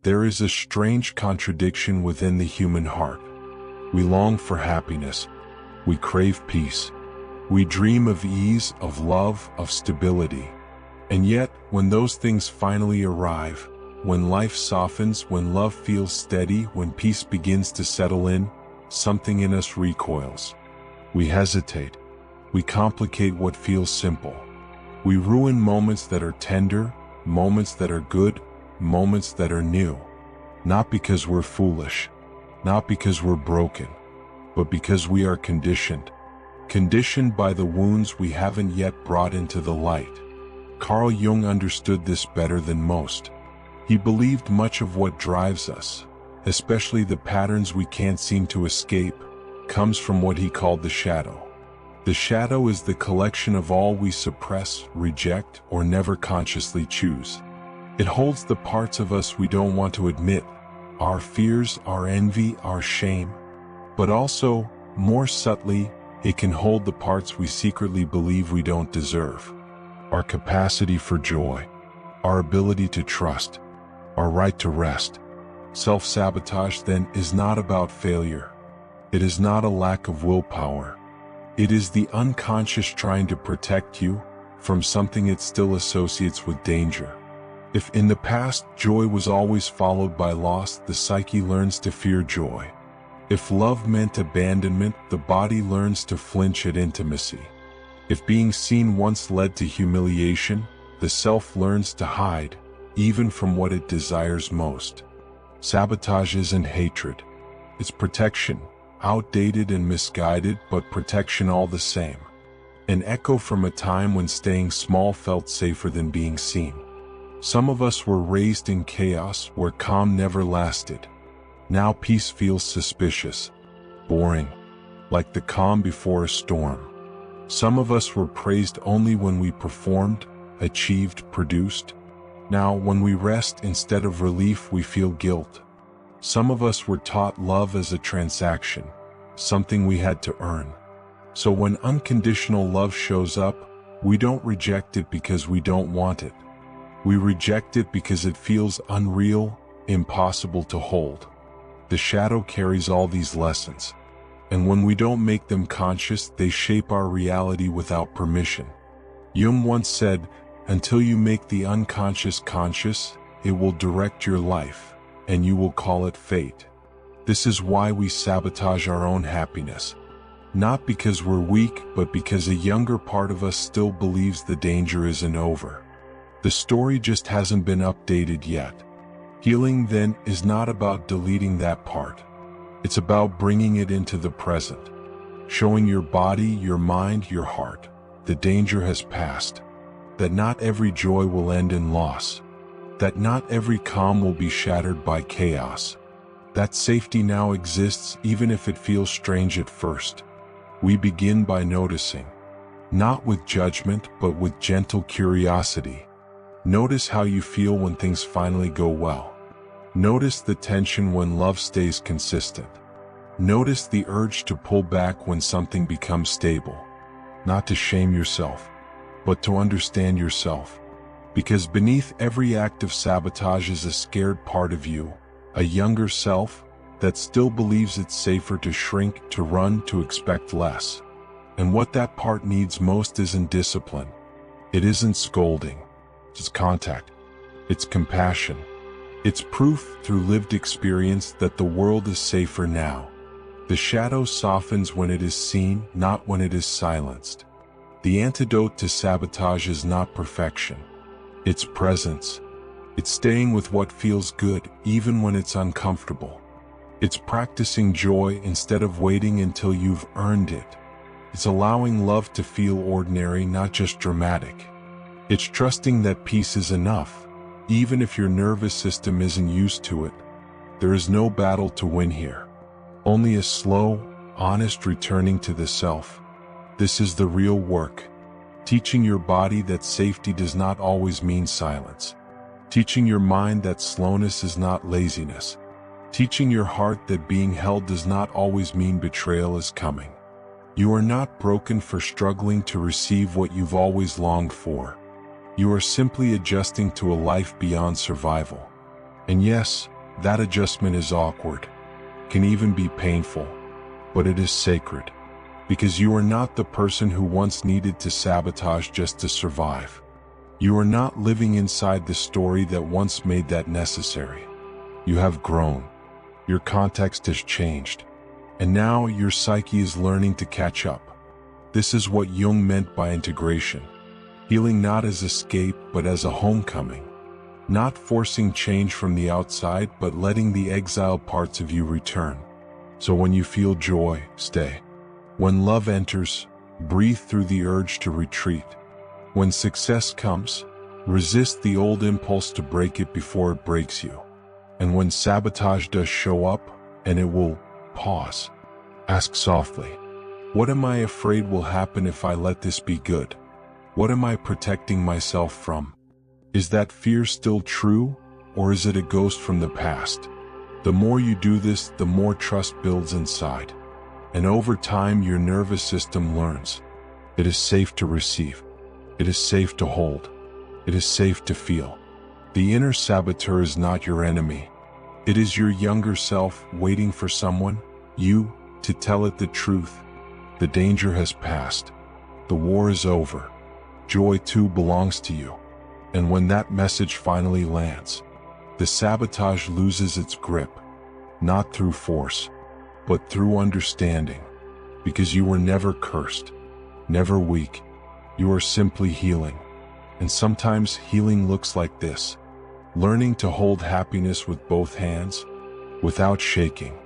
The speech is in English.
There is a strange contradiction within the human heart. We long for happiness. We crave peace. We dream of ease, of love, of stability. And yet, when those things finally arrive, when life softens, when love feels steady, when peace begins to settle in, something in us recoils. We hesitate. We complicate what feels simple. We ruin moments that are tender, moments that are good, moments that are new. Not because we're foolish, not because we're broken, but because we are conditioned. Conditioned by the wounds we haven't yet brought into the light. Carl Jung understood this better than most. He believed much of what drives us, especially the patterns we can't seem to escape, comes from what he called the shadow. The shadow is the collection of all we suppress, reject, or never consciously choose. It holds the parts of us we don't want to admit, our fears, our envy, our shame. But also, more subtly, it can hold the parts we secretly believe we don't deserve. Our capacity for joy, our ability to trust, our right to rest. Self-sabotage, then, is not about failure. It is not a lack of willpower. It is the unconscious trying to protect you from something it still associates with danger. If in the past joy was always followed by loss, the psyche learns to fear joy. If love meant abandonment, the body learns to flinch at intimacy. If being seen once led to humiliation, the self learns to hide, even from what it desires most. Sabotage isn't hatred. It's protection. Outdated and misguided, but protection all the same. An echo from a time when staying small felt safer than being seen. Some of us were raised in chaos where calm never lasted. Now peace feels suspicious, boring, like the calm before a storm. Some of us were praised only when we performed, achieved, produced. Now, when we rest instead of relief, we feel guilt. Some of us were taught love as a transaction, something we had to earn. So when unconditional love shows up, we don't reject it because we don't want it. We reject it because it feels unreal, impossible to hold. The shadow carries all these lessons. And when we don't make them conscious, they shape our reality without permission. Jung once said, "Until you make the unconscious conscious, it will direct your life, and you will call it fate." This is why we sabotage our own happiness. Not because we're weak, but because a younger part of us still believes the danger isn't over. The story just hasn't been updated yet. Healing, then, is not about deleting that part. It's about bringing it into the present. Showing your body, your mind, your heart, the danger has passed. That not every joy will end in loss. That not every calm will be shattered by chaos. That safety now exists even if it feels strange at first. We begin by noticing. Not with judgment, but with gentle curiosity. Notice how you feel when things finally go well. Notice the tension when love stays consistent. Notice the urge to pull back when something becomes stable. Not to shame yourself, but to understand yourself. Because beneath every act of sabotage is a scared part of you, a younger self that still believes it's safer to shrink, to run, to expect less. And what that part needs most isn't discipline. It isn't scolding. It's contact. It's compassion. It's proof through lived experience that the world is safer now. The shadow softens when it is seen, not when it is silenced. The antidote to sabotage is not perfection. It's presence. It's staying with what feels good, even when it's uncomfortable. It's practicing joy instead of waiting until you've earned it. It's allowing love to feel ordinary, not just dramatic. It's trusting that peace is enough, even if your nervous system isn't used to it. There is no battle to win here. Only a slow, honest returning to the self. This is the real work. Teaching your body that safety does not always mean silence. Teaching your mind that slowness is not laziness. Teaching your heart that being held does not always mean betrayal is coming. You are not broken for struggling to receive what you've always longed for. You are simply adjusting to a life beyond survival. And yes, That adjustment is awkward, can even be painful, but it is sacred, because you are not the person who once needed to sabotage just to survive. You are not living inside the story that once made that necessary. You have grown. Your context has changed. And now your psyche is learning to catch up. This is what Jung meant by integration. Healing not as escape but as a homecoming. Not forcing change from the outside but letting the exiled parts of you return. So when you feel joy, stay. When love enters, breathe through the urge to retreat. When success comes, resist the old impulse to break it before it breaks you. And when sabotage does show up, and it will, pause. Ask softly, what am I afraid will happen if I let this be good? What am I protecting myself from? Is that fear still true, or is it a ghost from the past? The more you do this, the more trust builds inside. And over time, your nervous system learns. It is safe to receive. It is safe to hold. It is safe to feel. The inner saboteur is not your enemy. It is your younger self waiting for someone, you, to tell it the truth. The danger has passed. The war is over. Joy too belongs to you. And when that message finally lands, the sabotage loses its grip, not through force, but through understanding, because you were never cursed, never weak. You are simply healing. And sometimes healing looks like this: learning to hold happiness with both hands, without shaking.